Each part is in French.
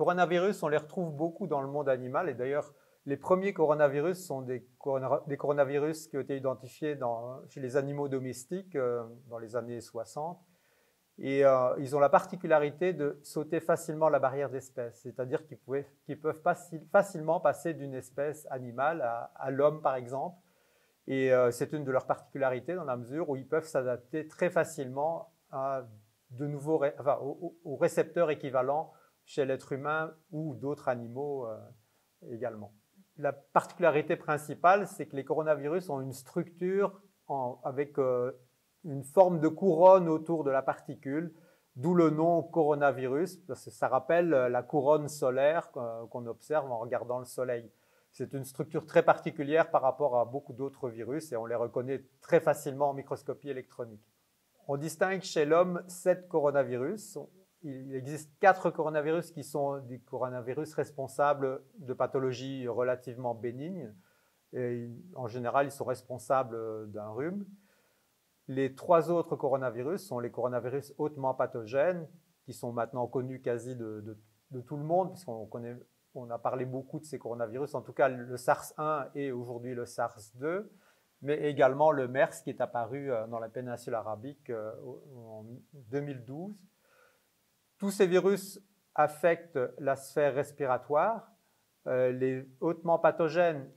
coronavirus, on les retrouve beaucoup dans le monde animal. Et d'ailleurs, les premiers coronavirus sont des coronavirus qui ont été identifiés chez les animaux domestiques dans les années 60. Et ils ont la particularité de sauter facilement la barrière d'espèce, c'est-à-dire qu'ils peuvent facilement passer d'une espèce animale à l'homme, par exemple. Et c'est une de leurs particularités dans la mesure où ils peuvent s'adapter très facilement à aux récepteurs équivalents chez l'être humain ou d'autres animaux également. La particularité principale, c'est que les coronavirus ont une structure avec une forme de couronne autour de la particule, d'où le nom coronavirus, parce que ça rappelle la couronne solaire qu'on observe en regardant le soleil. C'est une structure très particulière par rapport à beaucoup d'autres virus et on les reconnaît très facilement en microscopie électronique. On distingue chez l'homme 7 coronavirus. Il existe 4 coronavirus qui sont des coronavirus responsables de pathologies relativement bénignes. Et en général, ils sont responsables d'un rhume. Les 3 autres coronavirus sont les coronavirus hautement pathogènes, qui sont maintenant connus quasi de tout le monde, puisqu'on a parlé beaucoup de ces coronavirus, en tout cas le SARS-1 et aujourd'hui le SARS-2, mais également le MERS qui est apparu dans la péninsule arabique en 2012. Tous ces virus affectent la sphère respiratoire. Les hautement pathogènes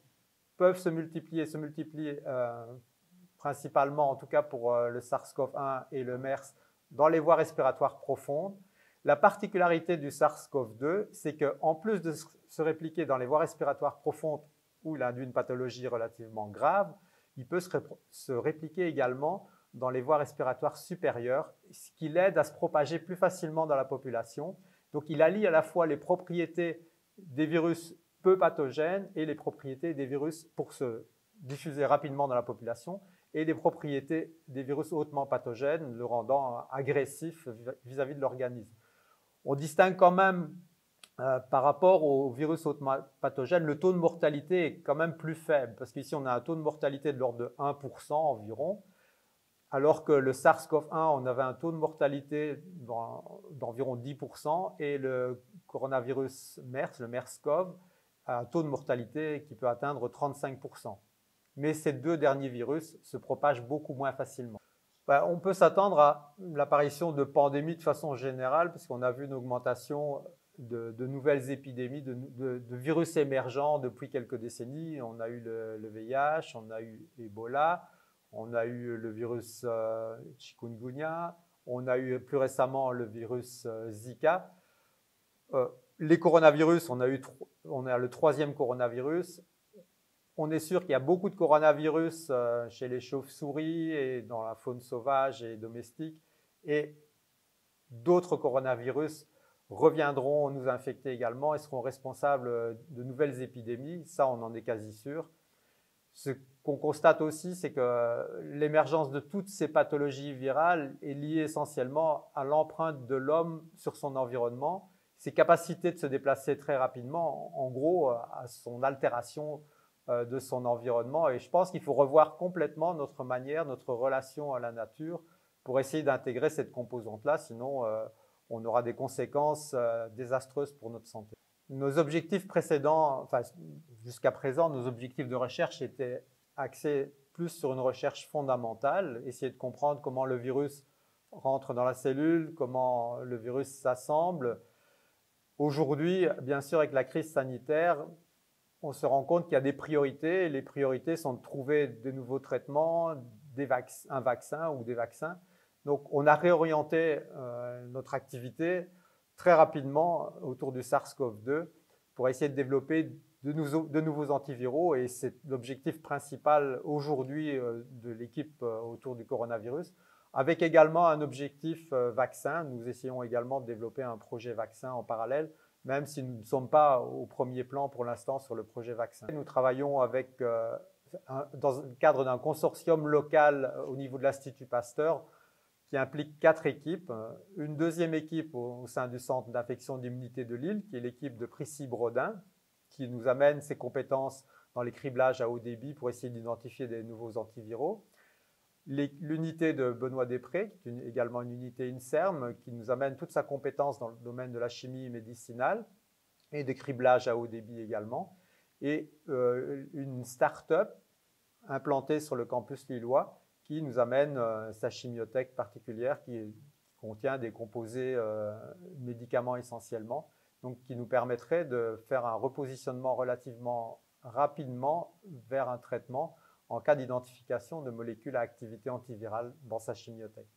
peuvent se multiplier principalement, en tout cas pour le SARS-CoV-1 et le MERS, dans les voies respiratoires profondes. La particularité du SARS-CoV-2, c'est qu'en plus de se répliquer dans les voies respiratoires profondes où il induit une pathologie relativement grave, il peut se répliquer également dans les voies respiratoires supérieures, ce qui l'aide à se propager plus facilement dans la population. Donc il allie à la fois les propriétés des virus peu pathogènes et les propriétés des virus pour se diffuser rapidement dans la population et les propriétés des virus hautement pathogènes, le rendant agressif vis-à-vis de l'organisme. On distingue quand même, par rapport aux virus hautement pathogènes, le taux de mortalité est quand même plus faible, parce qu'ici on a un taux de mortalité de l'ordre de 1% environ, alors que le SARS-CoV-1, on avait un taux de mortalité d'environ 10%, et le coronavirus MERS, le MERS-CoV, a un taux de mortalité qui peut atteindre 35%. Mais ces 2 derniers virus se propagent beaucoup moins facilement. On peut s'attendre à l'apparition de pandémies de façon générale, puisqu'on a vu une augmentation de nouvelles épidémies, de virus émergents depuis quelques décennies. On a eu le VIH, on a eu Ebola, on a eu le virus chikungunya, on a eu plus récemment le virus Zika. Les coronavirus, on a le 3e coronavirus. On est sûr qu'il y a beaucoup de coronavirus chez les chauves-souris et dans la faune sauvage et domestique. Et d'autres coronavirus reviendront nous infecter également et seront responsables de nouvelles épidémies. Ça, on en est quasi sûr. Ce qu'on constate aussi, c'est que l'émergence de toutes ces pathologies virales est liée essentiellement à l'empreinte de l'homme sur son environnement, ses capacités de se déplacer très rapidement, en gros, à son altération de son environnement. Et je pense qu'il faut revoir complètement notre relation à la nature pour essayer d'intégrer cette composante-là, sinon on aura des conséquences désastreuses pour notre santé. Nos objectifs précédents, enfin jusqu'à présent, nos objectifs de recherche étaient axés plus sur une recherche fondamentale, essayer de comprendre comment le virus rentre dans la cellule, comment le virus s'assemble. Aujourd'hui, bien sûr, avec la crise sanitaire, on se rend compte qu'il y a des priorités. Les priorités sont de trouver de nouveaux traitements, un vaccin ou des vaccins. Donc, on a réorienté notre activité très rapidement autour du SARS-CoV-2 pour essayer de développer de nouveaux antiviraux. Et c'est l'objectif principal aujourd'hui de l'équipe autour du coronavirus, avec également un objectif vaccin. Nous essayons également de développer un projet vaccin en parallèle, même si nous ne sommes pas au premier plan pour l'instant sur le projet vaccin. Nous travaillons dans le cadre d'un consortium local au niveau de l'Institut Pasteur qui implique 4 équipes. Une deuxième équipe au sein du Centre d'infection d'immunité de Lille, qui est l'équipe de Prissy Brodin, qui nous amène ses compétences dans les criblages à haut débit pour essayer d'identifier des nouveaux antiviraux. L'unité de Benoît Després, qui est également une unité INSERM, qui nous amène toute sa compétence dans le domaine de la chimie médicinale. et de criblage à haut débit également. Et une start-up implantée sur le campus lillois qui nous amène sa chimiothèque particulière qui contient des composés médicaments essentiellement, donc qui nous permettrait de faire un repositionnement relativement rapidement vers un traitement en cas d'identification de molécules à activité antivirale dans sa chimiothèque.